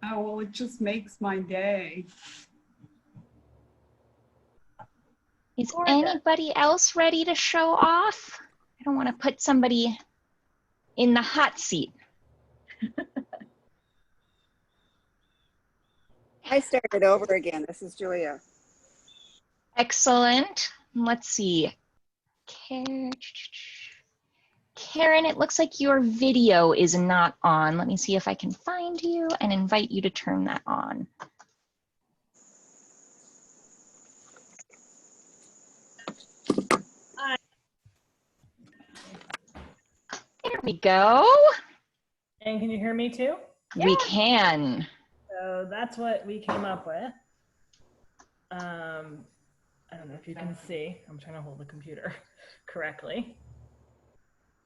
Oh, well, it just makes my day. Is anybody else ready to show off? I don't want to put somebody in the hot seat. I started over again. This is Julia. Excellent. Let's see. Karen, it looks like your video is not on. Let me see if I can find you and invite you to turn that on. There we go. And can you hear me too? We can. So that's what we came up with. I don't know if you can see. I'm trying to hold the computer correctly.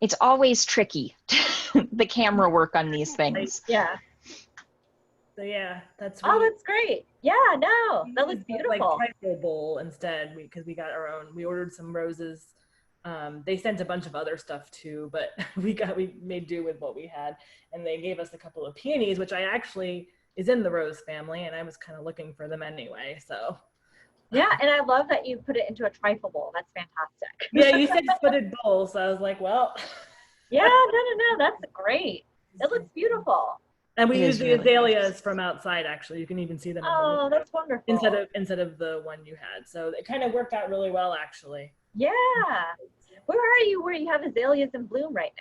It's always tricky, the camera work on these things. Yeah. So yeah, that's. Oh, that's great. Yeah, no, that looks beautiful. Like trifle bowl instead, because we got our own. We ordered some roses. They sent a bunch of other stuff too, but we made do with what we had, and they gave us a couple of peonies, which I actually is in the rose family, and I was kind of looking for them anyway. So. Yeah, and I love that you put it into a trifle bowl. That's fantastic. Yeah, you said footed bowl, so I was like, well. Yeah, no, that's great. It looks beautiful. And we use the azaleas from outside. Actually, you can even see them. Oh, that's wonderful. Instead of the one you had, so it kind of worked out really well, actually. Yeah. Where are you? Where you have azaleas in bloom right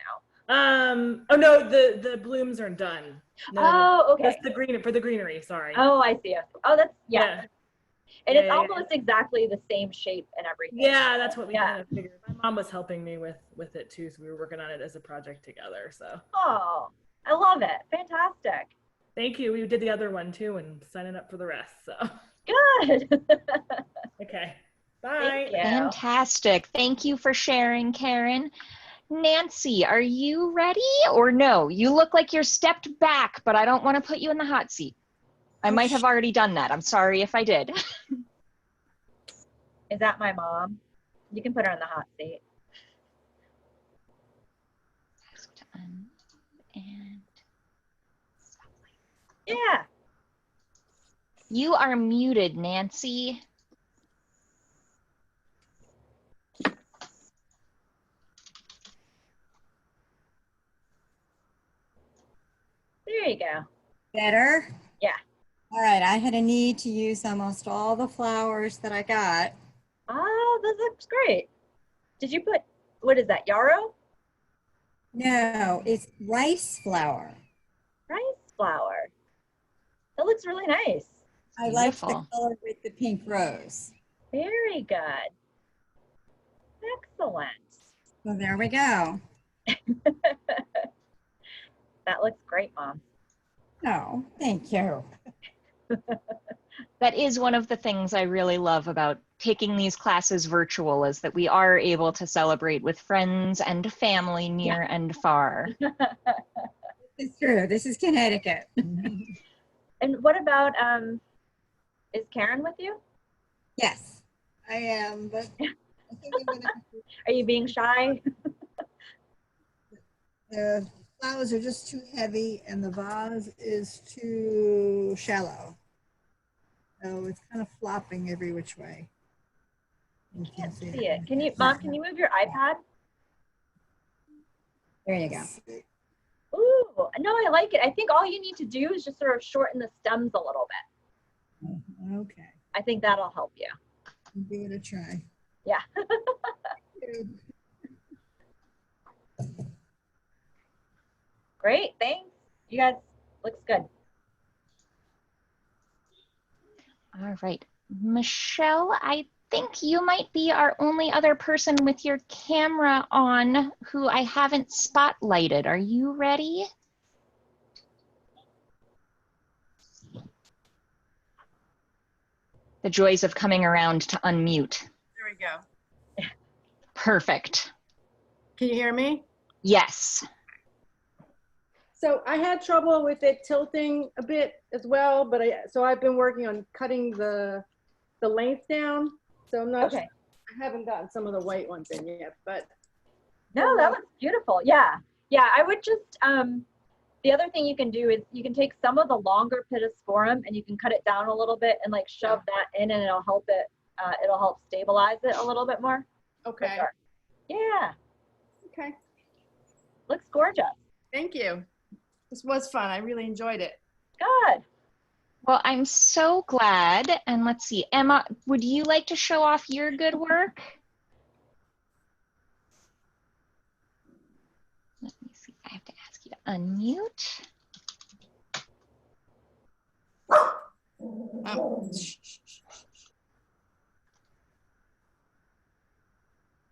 now? Oh no, the blooms are done. No, okay. That's the green for the greenery. Sorry. Oh, I see. Oh, that's yeah. And yeah, it's almost exactly the same shape and everything. Yeah, that's what we kind of figured. My mom was helping me with it too, so we were working on it as a project together. So. Oh, I love it. Fantastic. Thank you. We did the other one too, and signing up for the rest. So. Good. Okay. Bye. Fantastic. Thank you for sharing, Karen. Nancy, are you ready or no? You look like you're stepped back, but I don't want to put you in the hot seat. I might have already done that. I'm sorry if I did. Is that my mom? You can put her in the hot seat. And yeah. You are muted, Nancy. There you go. Better? Yeah. All right, I had a need to use almost all the flowers that I got. Oh, that looks great. Did you put, what is that, yarrow? No, it's rice flower. Rice flower. That looks really nice. I like the color with the pink rose. Very good. Excellent. So there we go. That looks great, Mom. Oh, thank you. That is one of the things I really love about taking these classes virtual, is that we are able to celebrate with friends and family near and far. It's true. This is Connecticut. And what about, is Karen with you? Yes, I am, but I think I'm gonna... Are you being shy? The flowers are just too heavy and the vase is too shallow. So it's kind of flopping every which way. You can't see it. Can you, Mom, can you move your iPad? There you go. Ooh, No, I like it. I think all you need to do is just sort of shorten the stems a little bit. Okay. I think that'll help you. Give it a try. Yeah. Great, thanks. You guys, looks good. All right. Michelle, I think you might be our only other person with your camera on who I haven't spotlighted. Are you ready? The joys of coming around to unmute. There we go. Perfect. Can you hear me? Yes. So I had trouble with it tilting a bit as well, but so I've been working on cutting the length down. So I'm not Okay. I haven't gotten some of the white ones in yet, but No, that looks beautiful. Yeah. Yeah, I would just, the other thing you can do is you can take some of the longer pittosporum and you can cut it down a little bit and like shove that in, and it'll help it, it'll help stabilize it a little bit more. okay. Sure. Yeah. Okay. Looks gorgeous. Thank you. This was fun. I really enjoyed it. Good. Well, I'm so glad. And let's see, Emma, would you like to show off your good work? Let me see. I have to ask you to unmute. Oh.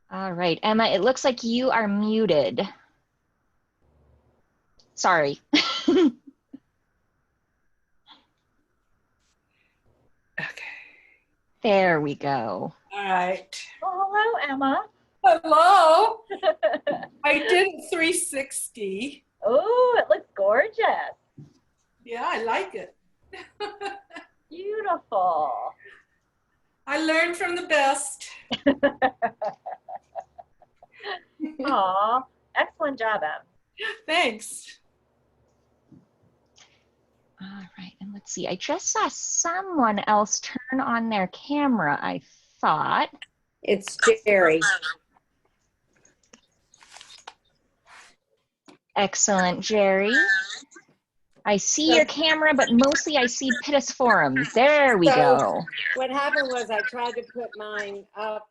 All right, Emma, it looks like you are muted. Sorry. Okay. There we go. All right. Well, hello, Emma. Hello. I did a 360. Oh, it looks gorgeous. Yeah, I like it. Beautiful. I learned from the best. Aw, excellent job, Em. Thanks. All right, and let's see. I just saw someone else turn on their camera, I thought. It's Cheri. Excellent, Jerry. I see your camera, but mostly I see pittosporum. There we go. What happened was I tried to put mine up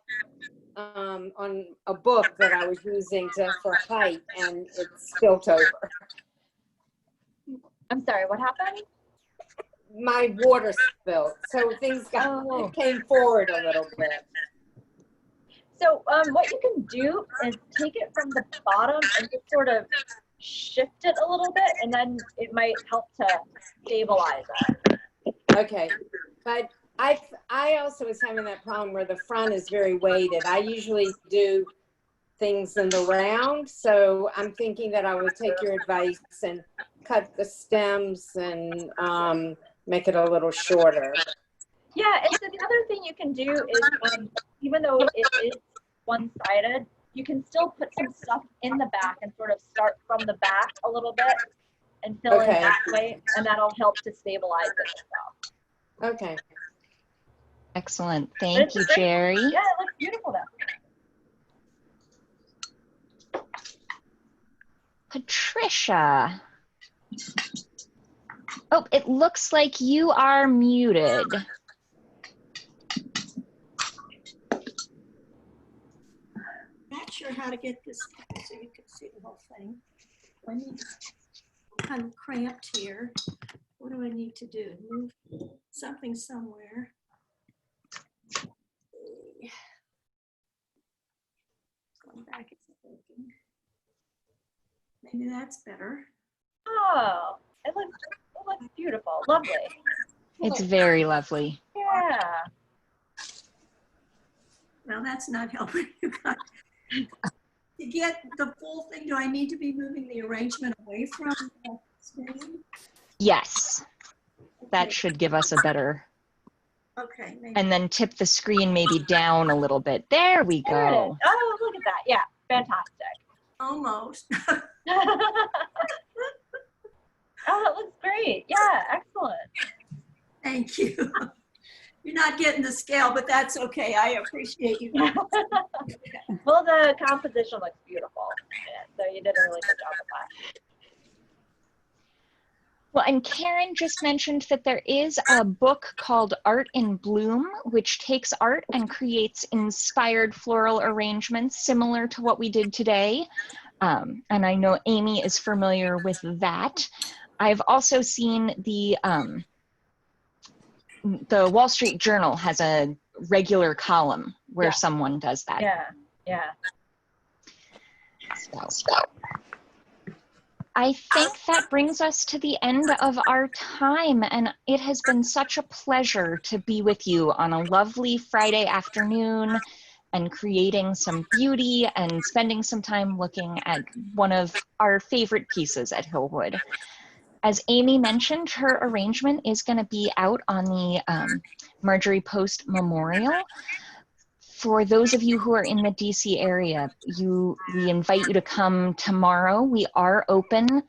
on a book that I was using for height, and it spilt over. I'm sorry, what happened? My water spilled, so things came forward a little bit. So what you can do is take it from the bottom and just sort of shift it a little bit, and then it might help to stabilize it. Okay, but I also was having that problem where the front is very weighted. I usually do things in the round, so I'm thinking that I would take your advice and cut the stems and make it a little shorter. Yeah, and so the other thing you can do is, even though it is one-sided, you can still put some stuff in the back and sort of start from the back a little bit and fill in that way, and that'll help to stabilize it as well. Okay. Excellent. Thank you, Jerry. Yeah, it looks beautiful though. Patricia. Oh, it looks like you are muted. Not sure how to get this so you can see the whole thing. I'm kind of cramped here. What do I need to do? Move something somewhere. Going back, it's not working. Maybe that's better. Oh, it looks beautiful. Lovely. It's very lovely. Yeah. Well, that's not helping you guys. To get the full thing, do I need to be moving the arrangement away from the screen? Yes. That should give us a better. Okay. Maybe. And then tip the screen maybe down a little bit. There we go. There it is. Oh, look at that. Yeah, fantastic. Almost. Oh, it looks great. Yeah, excellent. Thank you. You're not getting the scale, but that's okay. I appreciate you. Well, the composition looks beautiful. Yeah, so you did a really good job with Well, and Karen just mentioned that there is a book called Art in Bloom, which takes art and creates inspired floral arrangements similar to what we did today. And I know Amy is familiar with that. I've also seen the Wall Street Journal has a regular column where someone does that. Yeah. So, I think that brings us to the end of our time, and it has been such a pleasure to be with you on a lovely Friday afternoon and creating some beauty and spending some time looking at one of our favorite pieces at Hillwood. As Amy mentioned, her arrangement is going to be out on the Marjorie Post Memorial. For those of you who are in the DC area, we invite you to come tomorrow. We are open.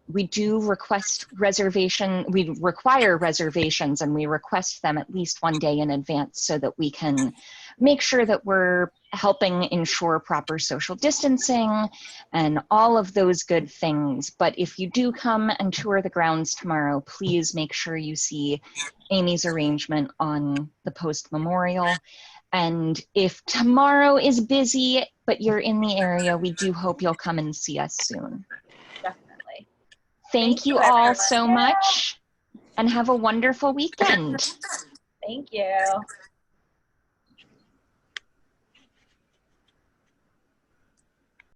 We do request reservation. We require reservations, and we request them at least one day in advance so that we can make sure that we're helping ensure proper social distancing and all of those good things. But if you do come and tour the grounds tomorrow, please make sure you see Amy's arrangement on the Post Memorial. And if tomorrow is busy, but you're in the area, we do hope you'll come and see us soon. Definitely. Thank you all so much, and have a wonderful weekend. Thank you.